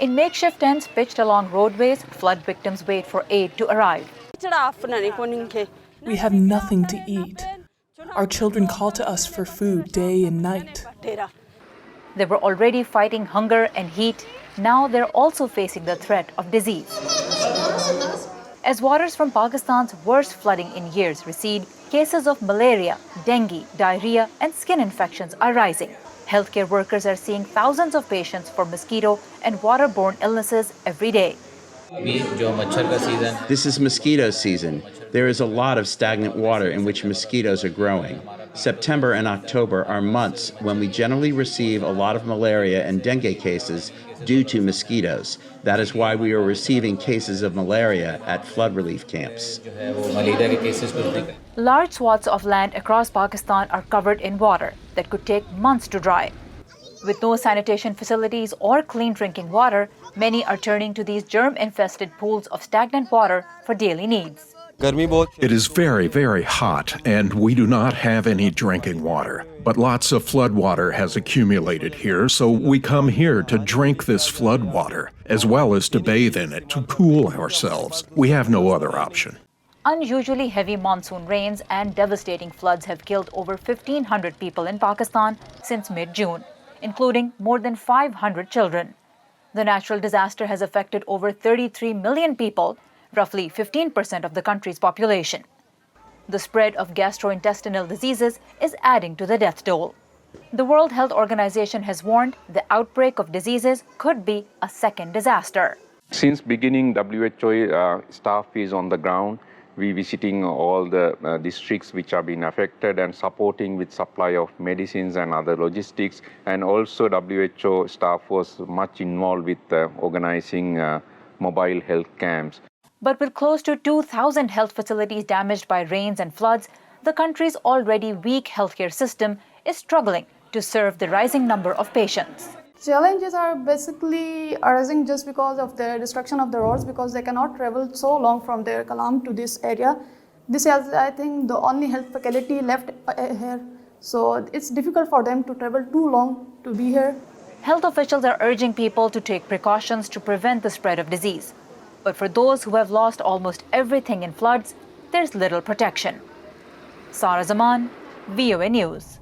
In makeshift tents pitched along roadways, flood victims wait for aid to arrive. We have nothing to eat. Our children call to us for food day and night. They were already fighting hunger and heat. Now they're also facing the threat of disease. As waters from Pakistan's worst flooding in years recede, cases of malaria, dengue, diarrhea, and skin infections are rising. Healthcare workers are seeing thousands of patients for mosquito and waterborne illnesses every day. This is mosquito season. There is a lot of stagnant water in which mosquitoes are growing. September and October are months when we generally receive a lot of malaria and dengue cases due to mosquitoes. That is why we are receiving cases of malaria at flood relief camps. Large swaths of land across Pakistan are covered in water that could take months to dry. With no sanitation facilities or clean drinking water, many are turning to these germ-infested pools of stagnant water for daily needs. It is very, very hot, and we do not have any drinking water. But lots of flood water has accumulated here, so we come here to drink this flood water, as well as to bathe in it to cool ourselves. We have no other option. Unusually heavy monsoon rains and devastating floods have killed over 1,500 people in Pakistan since mid-June, including more than 500 children. The natural disaster has affected over 33 million people, roughly 15% of the country's population. The spread of gastrointestinal diseases is adding to the death toll. The World Health Organization has warned the outbreak of diseases could be a second disaster. Since beginning, WHO staff is on the ground. We visiting all the districts which have been affected and supporting with supply of medicines and other logistics. And also WHO staff was much involved with organizing mobile health camps. But with close to 2,000 health facilities damaged by rains and floods, the country's already weak healthcare system is struggling to serve the rising number of patients. Challenges are basically arising just because of the destruction of the roads, because they cannot travel so long from their Kalam to this area. This is, I think, the only health facility left here. So it's difficult for them to travel too long to be here. Health officials are urging people to take precautions to prevent the spread of disease. But for those who have lost almost everything in floods, there's little protection. Sara Zaman, VOA News.